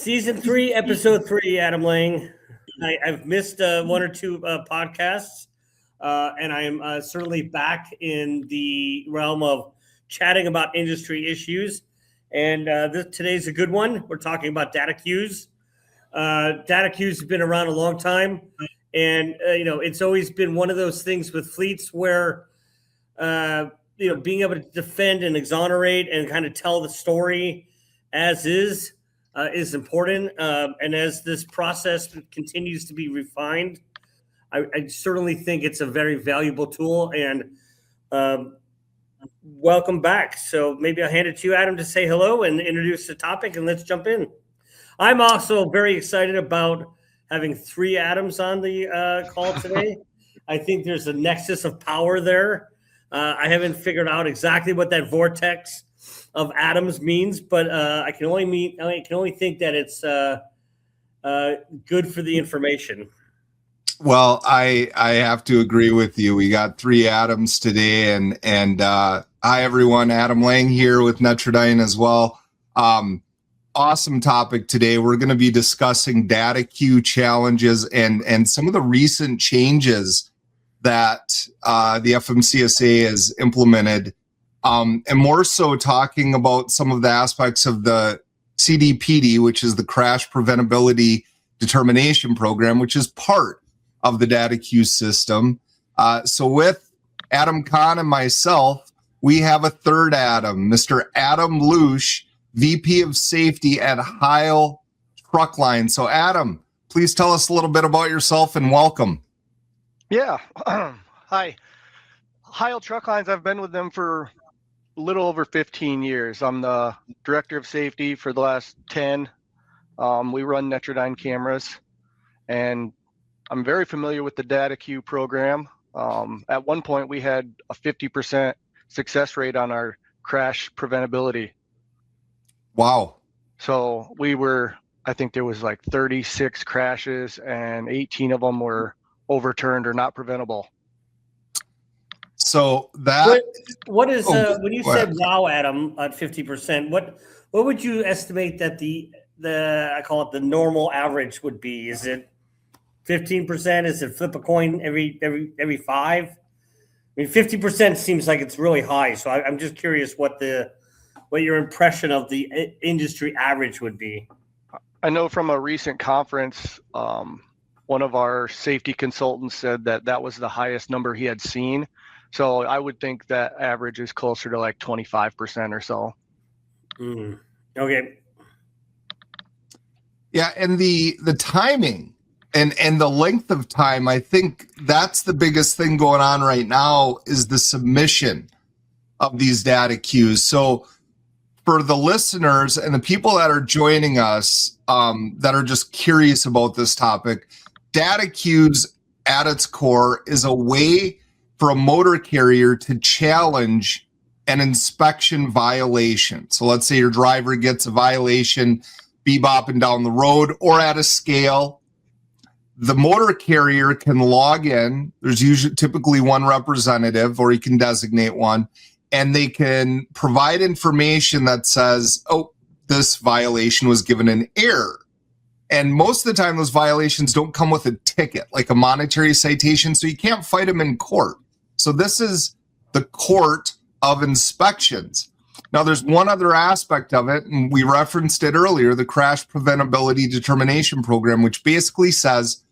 Season 3, Episode 3, Adam Lang. I've missed one or two podcasts, and I am certainly back in the realm of chatting about industry issues. And today's a good one. We're talking about DataQs. DataQs has been around a long time, and it's always been one of those things with fleets where being able to defend and exonerate and kind of tell the story as is important. And as this process continues to be refined, I certainly think it's a very valuable tool. And welcome back. So maybe I'll hand it to you, Adam, to say hello and introduce the topic, and let's jump in. I'm also very excited about having 3 Adams on the call today. I think there's a nexus of power there. I haven't figured out exactly what that vortex of atoms means, but I can only think that it's good for the information. Well, I have to agree with you. We got 3 Adams today, and hi everyone. Adam Lang here with Netradyne as well. Awesome topic today. We're going to be discussing DataQ challenges and some of the recent changes that the FMCSA has implemented. And more so talking about some of the aspects of the CDPD, which is the Crash Preventability Determination Program, which is part of the DataQ system. So with Adam Kahn and myself, we have a third Adam, Mr. Adam Loutsch, VP of Safety at Heyl Truck Line. So Adam, please tell us a little bit about yourself and welcome. Yeah. Hi. Heyl Truck Lines, I've been with them for a little over 15 years. I'm the director of safety for the last 10. We run Netradyne cameras, and I'm very familiar with the DataQ program. At one point, we had a 50% success rate on our crash preventability. Wow. So I think there was like 36 crashes, and 18 of them were overturned or not preventable. So that what is when you said wow, Adam, at 50%, what would you estimate that the I call it the normal average would be? Is it 15%? Is it flip a coin every 5? I mean, 50% seems like it's really high. So I'm just curious what your impression of the industry average would be. I know from a recent conference, one of our safety consultants said that was the highest number he had seen. So I would think that average is closer to like 25% or so. Okay. Yeah, and the timing and the length of time, I think that's the biggest thing going on right now is the submission of these DataQs. So for the listeners and the people that are joining us that are just curious about this topic, DataQs at its core is a way for a motor carrier to challenge an inspection violation. So let's say your driver gets a violation bebopping down the road or at a scale. The motor carrier can log in. There's typically one representative, or you can designate one, and they can provide information that says, oh, this violation was given an error. And most of the time, those violations don't come with a ticket, like a monetary citation, so you can't fight them in court. So this is the court of inspections. Now, there's one other aspect of it, and we referenced it earlier, the Crash Preventability Determination Program, which basically says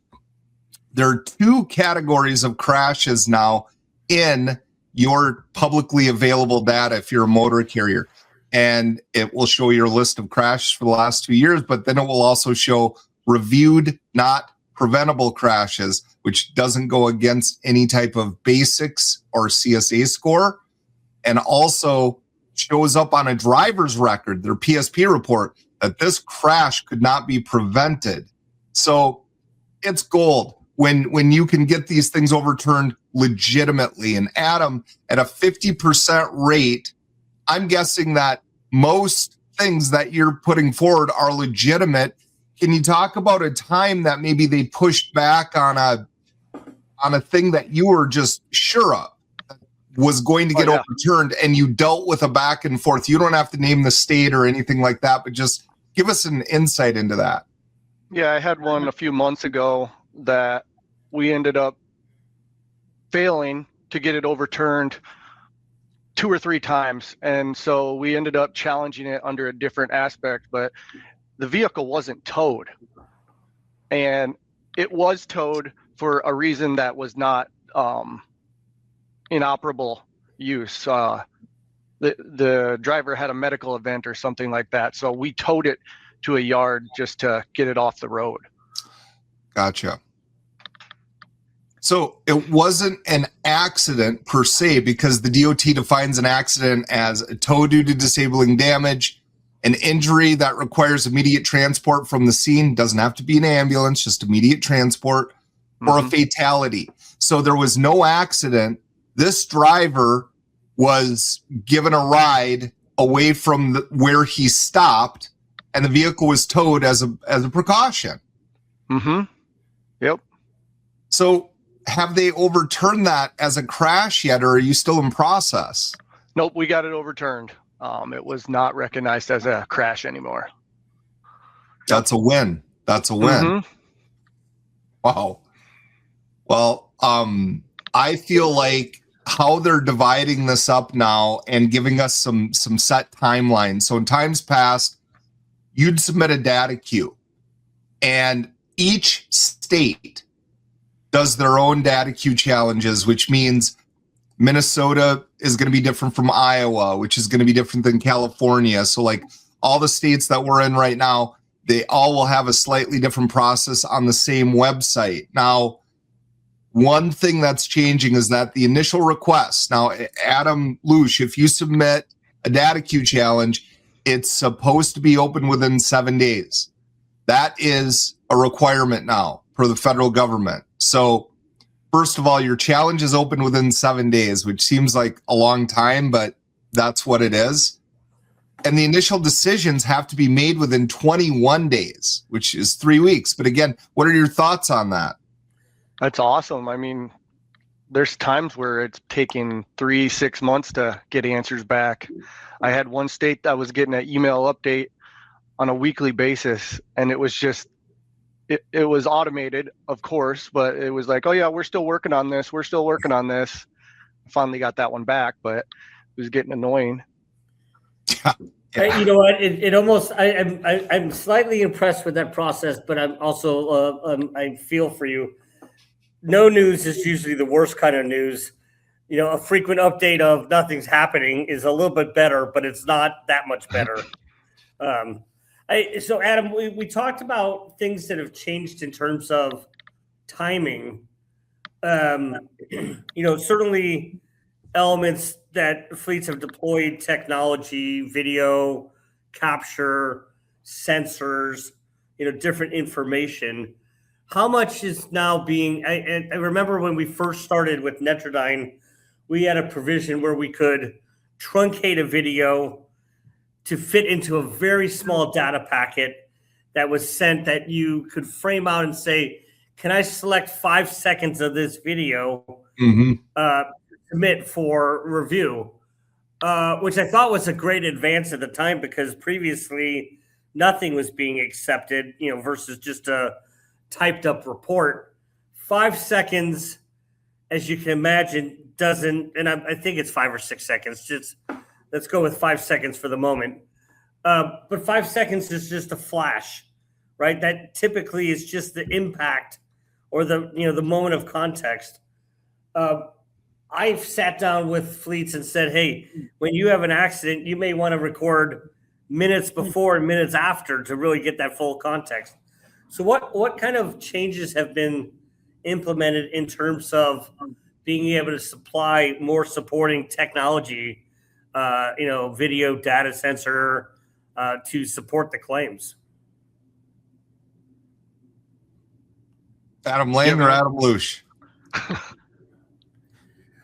there are 2 categories of crashes now in your publicly available data if you're a motor carrier. And it will show your list of crashes for the last 2 years, but then it will also show reviewed, not preventable crashes, which doesn't go against any type of basics or CSA score, and also shows up on a driver's record, their PSP report, that this crash could not be prevented. So it's gold when you can get these things overturned legitimately. And Adam, at a 50% rate, I'm guessing that most things that you're putting forward are legitimate. Can you talk about a time that maybe they pushed back on a thing that you were just sure of was going to get overturned, and you dealt with a back and forth? You don't have to name the state or anything like that, but just Give us an insight into that. Yeah, I had one a few months ago that we ended up failing to get it overturned 2 or 3 times. And so we ended up challenging it under a different aspect, but the vehicle wasn't towed. And it was towed for a reason that was not inoperable use. The driver had a medical event or something like that. So we towed it to a yard just to get it off the road. Gotcha. So it wasn't an accident per se, because the DOT defines an accident as a tow due to disabling damage, an injury that requires immediate transport from the scene. Doesn't have to be an ambulance, just immediate transport, or a fatality. So there was no accident. This driver was given a ride away from where he stopped, and the vehicle was towed as a precaution. Yep. So have they overturned that as a crash yet, or are you still in process? Nope, we got it overturned. It was not recognized as a crash anymore. That's a win. That's a win. Wow. Well, I feel like how they're dividing this up now and giving us some set timelines. So in times past, you'd submit a DataQ, and each state does their own DataQ challenges, which means Minnesota is going to be different from Iowa, which is going to be different than California. So like all the states that we're in right now, they all will have a slightly different process on the same website. Now, one thing that's changing is that the initial request, now, Adam Loutsch, if you submit a DataQ challenge, it's supposed to be open within 7 days. That is a requirement now for the federal government. So first of all, your challenge is open within 7 days, which seems like a long time, but that's what it is. And the initial decisions have to be made within 21 days, which is 3 weeks. But again, what are your thoughts on that? That's awesome. I mean, there's times where it's taking 3-6 months to get answers back. I had one state that was getting an email update on a weekly basis, and it was just, it was automated, of course, but it was like, oh yeah, we're still working on this. We're still working on this. Finally got that one back, but it was getting annoying. Yeah. You know what? It almost, I'm slightly impressed with that process, but I'm also, I feel for you. No news is usually the worst kind of news. You know, a frequent update of nothing's happening is a little bit better, but it's not that much better. So Adam, we talked about things that have changed in terms of timing. You know, certainly elements that fleets have deployed technology, video capture, sensors, you know, different information. How much is now being, I remember when we first started with Netradyne, we had a provision where we could truncate a video to fit into a very small data packet that was sent, that you could frame out and say, can I select 5 seconds of this video, submit for review, which I thought was a great advance at the time, because previously nothing was being accepted, you know, versus just a typed up report. 5 seconds, as you can imagine, doesn't, and I think it's 5 or 6 seconds. Just let's go with 5 seconds for the moment. But 5 seconds is just a flash, right? That typically is just the impact or the, you know, the moment of context. I've sat down with fleets and said, hey, when you have an accident, you may want to record minutes before and minutes after to really get that full context. So what kind of changes have been implemented in terms of being able to supply more supporting technology, you know, video data sensor, to support the claims? Adam Lane or Adam Loutsch?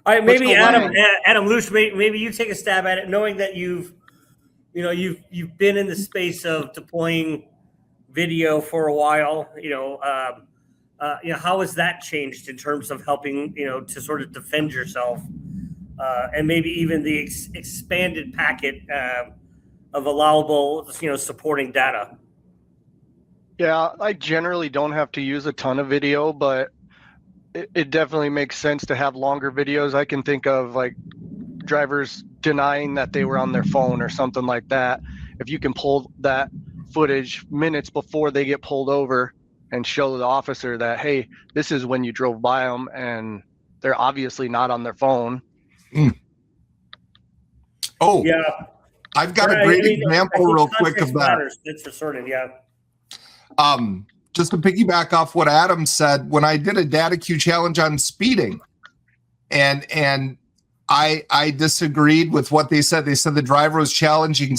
All right, maybe Adam Loutsch, maybe you take a stab at it, knowing that you've been in the space of deploying video for a while. How has that changed in terms of helping, you know, to sort of defend yourself, and maybe even the expanded packet allowable, supporting data. Yeah, I generally don't have to use a ton of video, but it definitely makes sense to have longer videos. I can think of like drivers denying that they were on their phone or something like that. If you can pull that footage minutes before they get pulled over and show the officer that, hey, this is when you drove by them and they're obviously not on their phone. Oh, Yeah. I've got a great example real quick of that. Matters. It's for certain, yeah. Just to piggyback off what Adam said, when I did a DataQ challenge on speeding, and I disagreed with what they said. They said the driver was challenging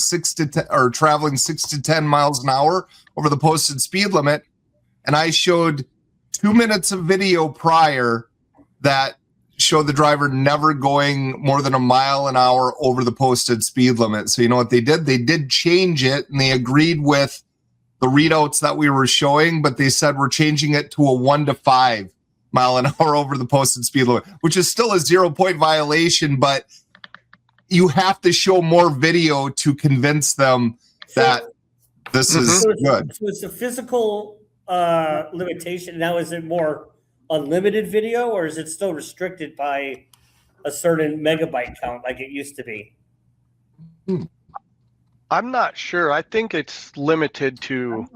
traveling 6 to 10 miles an hour over the posted speed limit, and I showed 2 minutes of video prior that showed the driver never going more than a mile an hour over the posted speed limit. So you know what they did? They did change it, and they agreed with the readouts that we were showing, but they said we're changing it to a 1 to 5 mile an hour over the posted speed limit, which is still a 0-point violation, but you have to show more video to convince them that this is good. So it's a physical limitation. Now, is it more unlimited video, or is it still restricted by a certain megabyte count like it used to be? I'm not sure. I think it's limited to,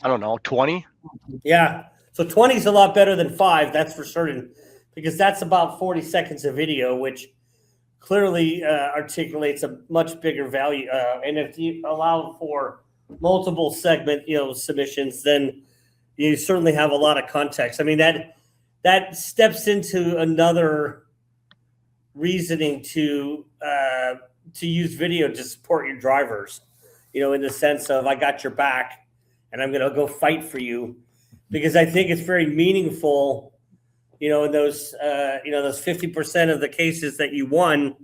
I don't know, 20. Yeah. So 20 is a lot better than 5, that's for certain, because that's about 40 seconds of video, which clearly articulates a much bigger value. And if you allow for multiple segment, submissions, then you certainly have a lot of context. I mean, that steps into another reasoning to use video to support your drivers, in the sense of I got your back and I'm going to go fight for you, because I think it's very meaningful, in those, those 50% of the cases that you won.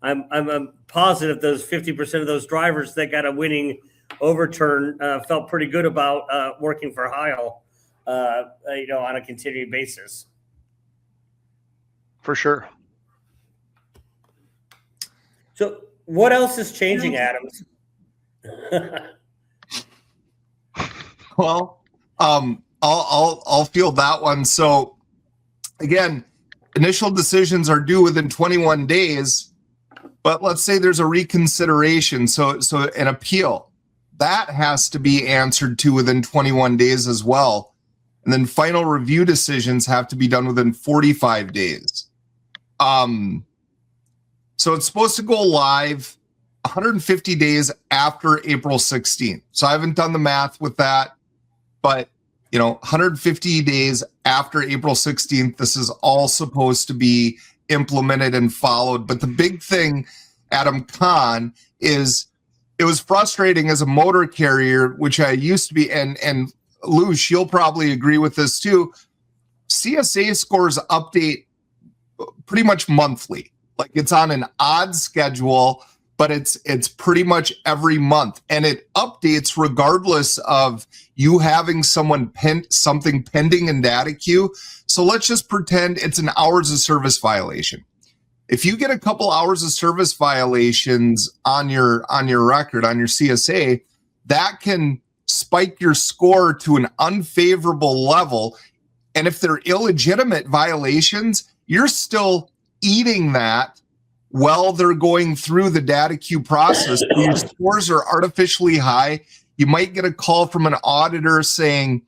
I'm positive those 50% of those drivers that got a winning overturn felt pretty good about working for Heyl, on a continuing basis. For sure. So what else is changing, Adams? Well, I'll field that one. So again, initial decisions are due within 21 days, but let's say there's a reconsideration. So an appeal that has to be answered to within 21 days as well. And then final review decisions have to be done within 45 days. So it's supposed to go live 150 days after April 16th. So I haven't done the math with that, but 150 days after April 16th, this is all supposed to be implemented and followed. But the big thing, Adam Kahn, is it was frustrating as a motor carrier, which I used to be, and Loutsch, you'll probably agree with this too. CSA scores update pretty much monthly. Like it's on an odd schedule, but it's pretty much every month, and it updates regardless of you having something pending in DataQ. So let's just pretend it's an hours of service violation. If you get a couple hours of service violations on your record, on your CSA, that can spike your score to an unfavorable level. And if they're illegitimate violations, you're still eating that while they're going through the DataQ process. Your scores are artificially high. You might get a call from an auditor saying,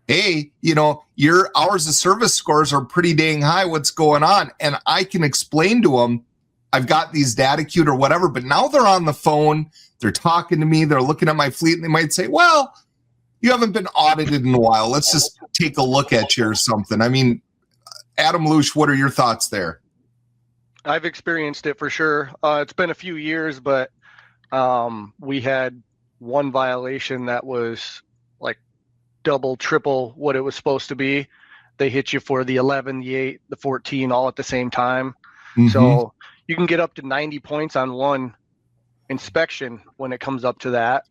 hey, your hours of service scores are pretty dang high. What's going on? And I can explain to them, I've got these DataQ or whatever, but now they're on the phone. They're talking to me. They're looking at my fleet, and they might say, well, you haven't been audited in a while. Let's just take a look at you or something. I mean, Adam, Loutsch, what are your thoughts there? I've experienced it for sure. It's been a few years, but we had one violation that was like double, triple what it was supposed to be. They hit you for the 11, the 8, the 14 all at the same time. Mm-hmm. So you can get up to 90 points on one inspection when it comes up to that.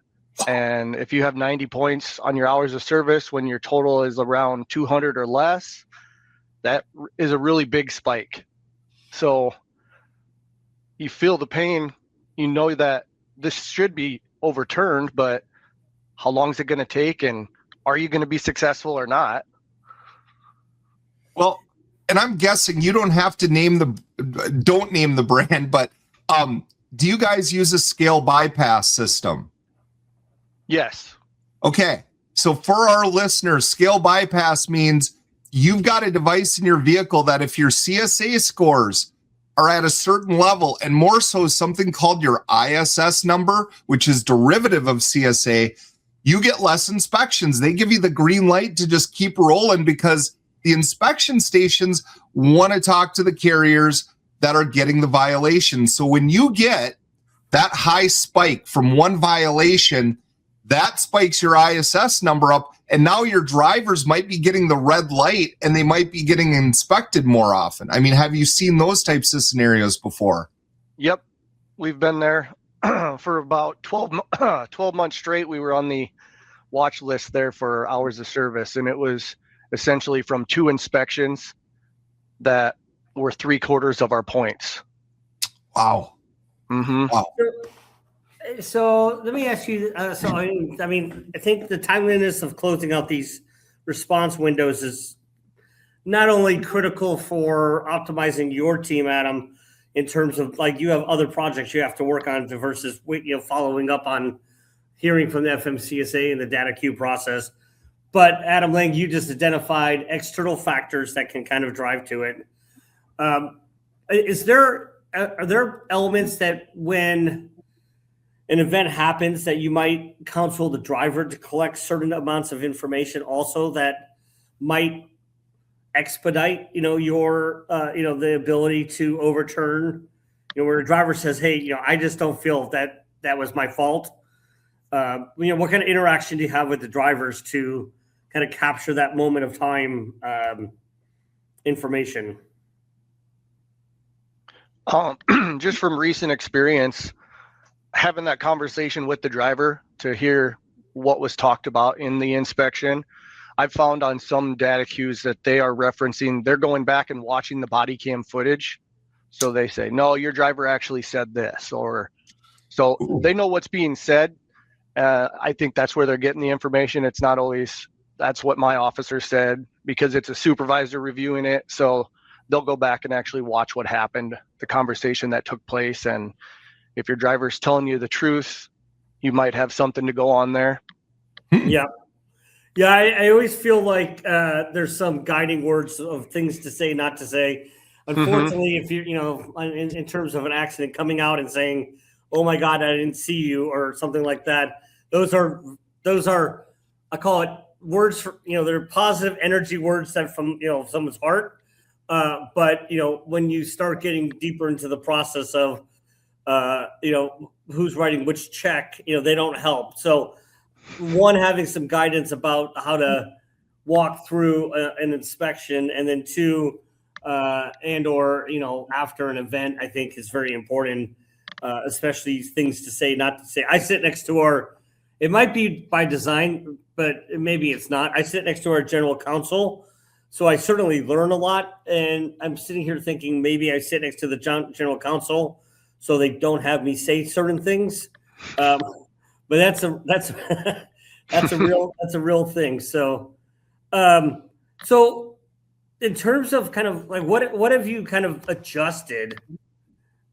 And if you have 90 points on your hours of service when your total is around 200 or less, that is a really big spike. So you feel the pain, that this should be overturned, but how long is it going to take, and are you going to be successful or not? Well, and I'm guessing you don't have to don't name the brand, but do you guys use a scale bypass system? Yes. Okay. So for our listeners, scale bypass means you've got a device in your vehicle that if your CSA scores are at a certain level, and more so something called your ISS number, which is derivative of CSA, you get less inspections. They give you the green light to just keep rolling because the inspection stations want to talk to the carriers that are getting the violations. So when you get that high spike from one violation, that spikes your ISS number up, and now your drivers might be getting the red light and they might be getting inspected more often. I mean, have you seen those types of scenarios before? Yep. We've been there for about 12 months straight. We were on the watch list there for hours of service, and it was essentially from 2 inspections that were 3/4 of our points. Wow. Mm-hmm. Wow. So let me ask you. I think the timeliness of closing out these response windows is not only critical for optimizing your team, Adam, in terms of like you have other projects you have to work on versus following up on hearing from the FMCSA and the DataQ process. But Adam Lang, you just identified external factors that can kind of drive to it. Are there elements that when an event happens that you might counsel the driver to collect certain amounts of information also that might expedite, your, the ability to overturn, where a driver says, hey, I just don't feel that was my fault. What kind of interaction do you have with the drivers to kind of capture that moment of time information? Just from recent experience, having that conversation with the driver to hear what was talked about in the inspection, I've found on some DataQs that they are referencing, they're going back and watching the body cam footage. So they say, no, your driver actually said this, or so they know what's being said. I think that's where they're getting the information. It's not always, that's what my officer said, because it's a supervisor reviewing it. So they'll go back and actually watch what happened, the conversation that took place. And if your driver's telling you the truth, you might have something to go on there. Yeah. Yeah, I always feel like there's some guiding words of things to say, not to say. Unfortunately, if you in terms of an accident, coming out and saying, "Oh my God, I didn't see you," or something like that, those are I call it words for they're positive energy words that from someone's heart. But when you start getting deeper into the process of who's writing which check, they don't help. So one, having some guidance about how to walk through an inspection, and then two, and or after an event, I think is very important, especially things to say, not to say. I sit next to it might be by design, but maybe it's not. I sit next to our general counsel, so I certainly learn a lot, and I'm sitting here thinking maybe I sit next to the general counsel so they don't have me say certain things. But that's a real thing. So, so in terms of kind of like what have you kind of adjusted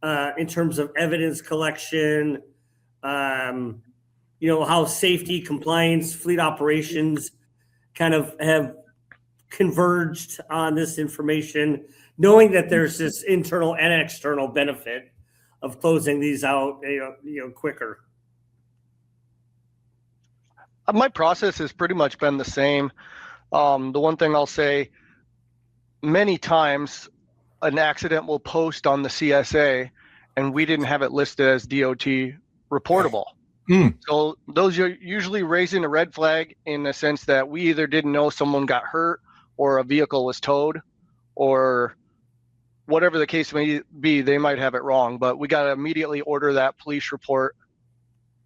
in terms of evidence collection? How safety, compliance, fleet operations kind of have converged on this information, knowing that there's this internal and external benefit of closing these out, quicker. My process has pretty much been the same. The one thing I'll say, many times an accident will post on the CSA and we didn't have it listed as DOT reportable. So those are usually raising a red flag in the sense that we either didn't know someone got hurt or a vehicle was towed, or whatever the case may be, they might have it wrong. But we got to immediately order that police report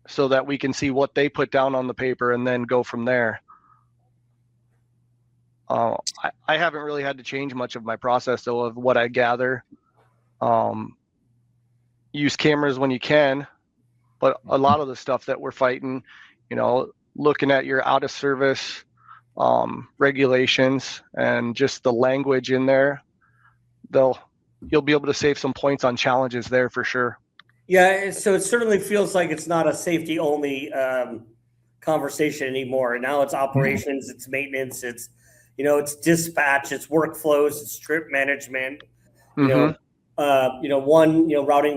so that we can see what they put down on the paper and then go from there. I haven't really had to change much of my process though, of what I gather. Use cameras when you can, But a lot of the stuff that we're fighting, looking at your out of service regulations and just the language in there, you'll be able to save some points on challenges there for sure. Yeah, so it certainly feels like it's not a safety only conversation anymore. Now it's operations, it's maintenance, it's it's dispatch, it's workflows, it's trip management. Routing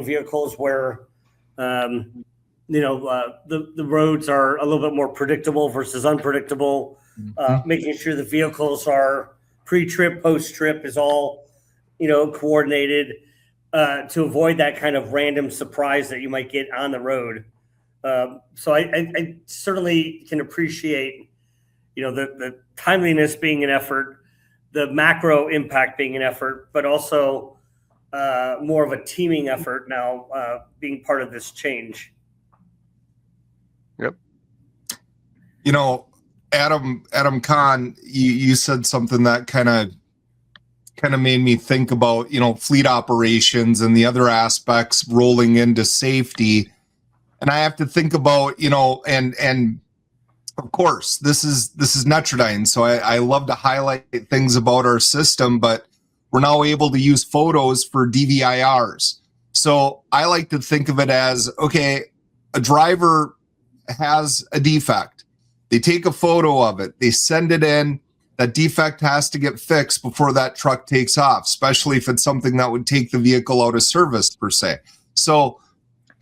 vehicles where the roads are a little bit more predictable versus unpredictable. Making sure the vehicles are pre-trip, post-trip is all coordinated to avoid that kind of random surprise that you might get on the road. So I certainly can appreciate the timeliness being an effort, the macro impact being an effort, but also more of a teaming effort now being part of this change. Yep. Adam Kahn, you said something that kind of made me think about, fleet operations and the other aspects rolling into safety. And I have to think about, and of course, this is Netradyne. So I love to highlight things about our system, but we're now able to use photos for DVIRs. So I like to think of it as, okay, a driver has a defect. They take a photo of it. They send it in. That defect has to get fixed before that truck takes off, especially if it's something that would take the vehicle out of service per se. So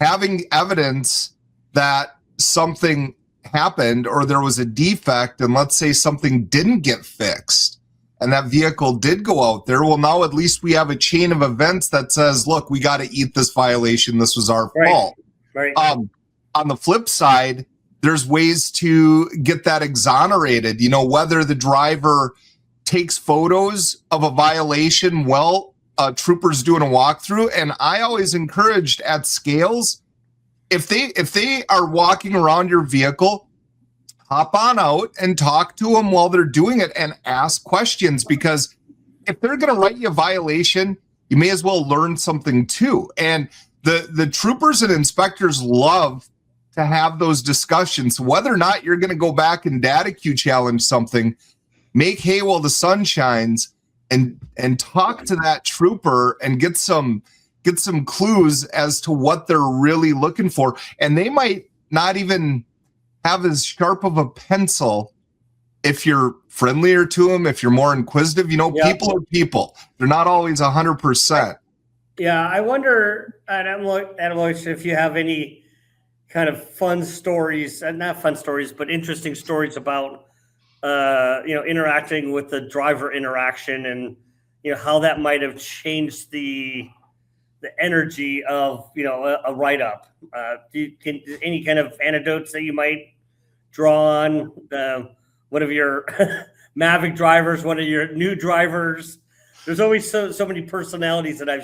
having evidence that something happened or there was a defect, and let's say something didn't get fixed and that vehicle did go out there, well, now at least we have a chain of events that says, look, we got to eat this violation. This was our fault. Right. On the flip side, there's ways to get that exonerated, whether the driver takes photos of a violation while troopers doing a walkthrough. And I always encouraged at scales, if they are walking around your vehicle, hop on out and talk to them while they're doing it and ask questions, because if they're going to write you a violation, you may as well learn something too. And the troopers and inspectors love to have those discussions. Whether or not you're going to go back and DataQ challenge something, make hay while the sun shines and talk to that trooper and get some clues as to what they're really looking for. And they might not even have as sharp of a pencil if you're friendlier to them, if you're more inquisitive. People are people. They're not always 100%. Yeah, I wonder, Adam Loutsch, if you have any kind of fun stories, not fun stories, but interesting stories about, interacting with the driver interaction and, how that might have changed the energy of, a write-up. Any kind of anecdotes that you might draw on one of your Mavic drivers, one of your new drivers? There's always so many personalities that I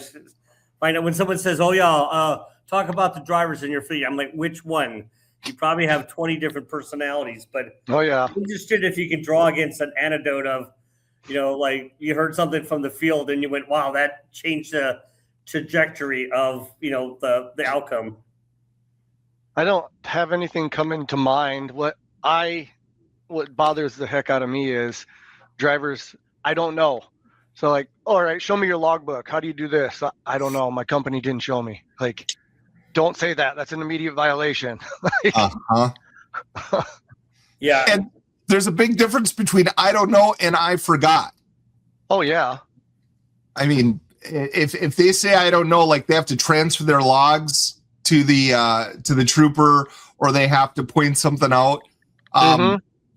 find out when someone says, oh yeah, talk about the drivers in your fleet. I'm like, which one? You probably have 20 different personalities, but oh yeah, I'm interested if you can draw against an anecdote of, like you heard something from the field and you went, wow, that changed the trajectory of, the outcome. I don't have anything come into mind. What bothers the heck out of me is drivers, I don't know. So like, all right, show me your logbook. How do you do this? I don't know. My company didn't show me. Like, don't say that. That's an immediate violation. Yeah. And there's a big difference between I don't know and I forgot. Oh yeah. I mean, if they say I don't know, like they have to transfer their logs to the trooper, or they have to point something out.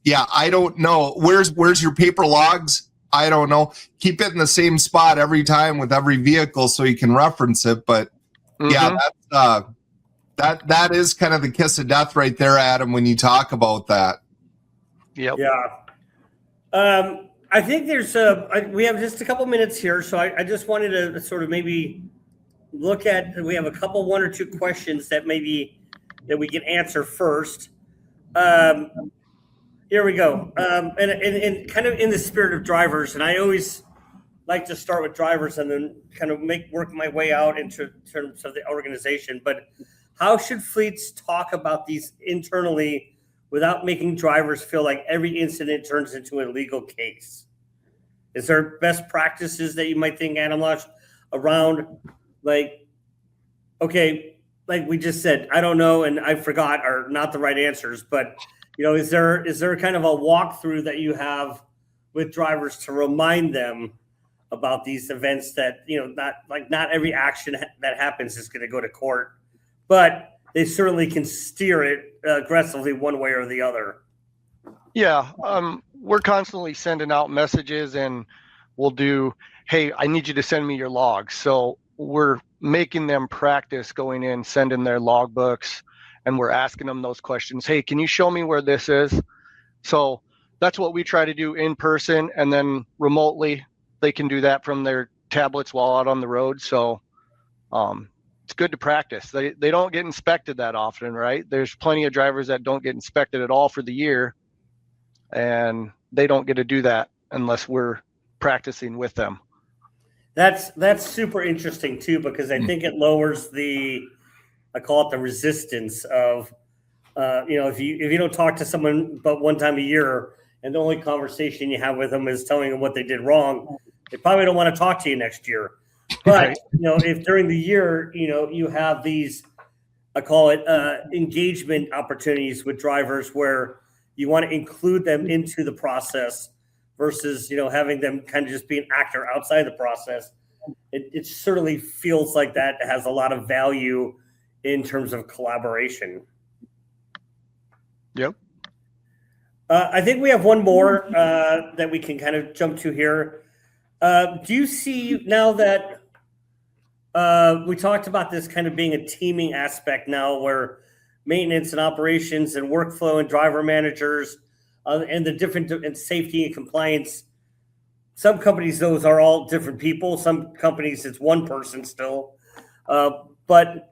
Yeah, I don't know. Where's your paper logs? I don't know. Keep it in the same spot every time with every vehicle so you can reference it. But yeah, that is kind of the kiss of death right there, Adam, when you talk about that. Yep. Yeah. I think we have just a couple minutes here, so I just wanted to sort of maybe look at, we have a couple, one or two questions that we can answer first. Here we go. And kind of in the spirit of drivers, and I always like to start with drivers and then kind of work my way out into terms of the organization. But how should fleets talk about these internally without making drivers feel like every incident turns into a legal case? Is there best practices that you might think, Adam Loutsch, around like, okay, like we just said, I don't know and I forgot are not the right answers, but is there kind of a walkthrough that you have with drivers to remind them about these events that, not every action that happens is going to go to court, but they certainly can steer it aggressively one way or the other. Yeah, we're constantly sending out messages, and we'll do, hey, I need you to send me your logs. So we're making them practice going in, sending their logbooks, and we're asking them those questions. Hey, can you show me where this is? So that's what we try to do in person, and then remotely they can do that from their tablets while out on the road. So it's good to practice. They don't get inspected that often, right? There's plenty of drivers that don't get inspected at all for the year, and they don't get to do that unless we're practicing with them. That's super interesting too, because I think it lowers I call it the resistance of, if you don't talk to someone but one time a year and the only conversation you have with them is telling them what they did wrong, they probably don't want to talk to you next year. But, Right. If during the year, you have these, I call it engagement opportunities with drivers where you want to include them into the process versus, having them kind of just be an actor outside the process. It certainly feels like that has a lot of value in terms of collaboration. Yep. I think we have one more that we can kind of jump to here. Do you see now that we talked about this kind of being a teaming aspect now where maintenance and operations and workflow and driver managers and the different and safety and compliance, some companies, those are all different people. Some companies, it's one person still. But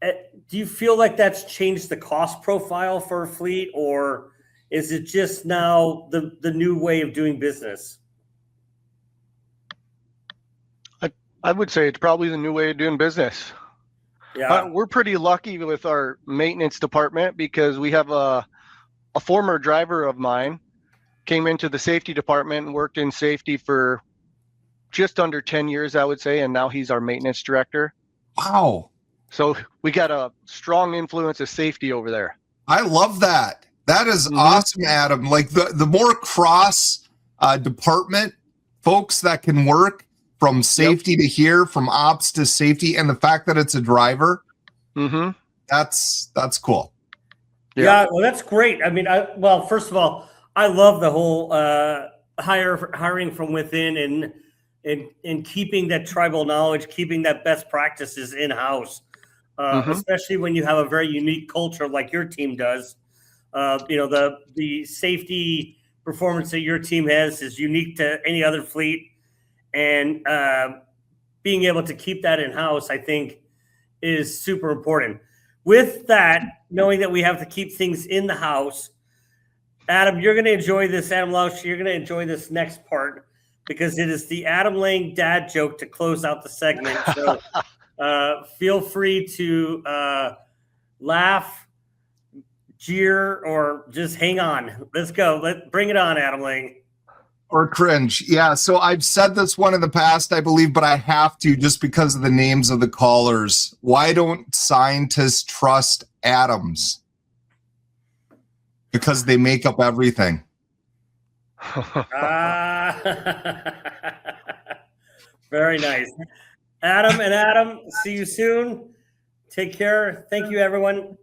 do you feel like that's changed the cost profile for a fleet, or is it just now the new way of doing business? I would say it's probably the new way of doing business. Yeah. We're pretty lucky with our maintenance department because we have a former driver of mine came into the safety department and worked in safety for just under 10 years, I would say, and now he's our maintenance director. Wow. So we got a strong influence of safety over there. I love that. That is awesome, Adam. Like the more cross department folks that can work from safety to here, from ops to safety, and the fact that it's a driver, that's cool. Yeah, well, that's great. I mean, first of all, I love the whole hiring from within and keeping that tribal knowledge, keeping that best practices in-house, especially when you have a very unique culture like your team does. The safety performance that your team has is unique to any other fleet. And being able to keep that in-house, I think, is super important. With that, knowing that we have to keep things in the house, Adam, you're going to enjoy this. Adam Loutsch, you're going to enjoy this next part because it is the Adam Lang dad joke to close out the segment. So feel free to laugh, jeer, or just hang on. Let's go. Bring it on, Adam Lang. Or cringe. Yeah. So I've said this one in the past, I believe, but I have to just because of the names of the callers. Why don't scientists trust atoms? Because they make up everything. Very nice. Adam, see you soon. Take care. Thank you, everyone.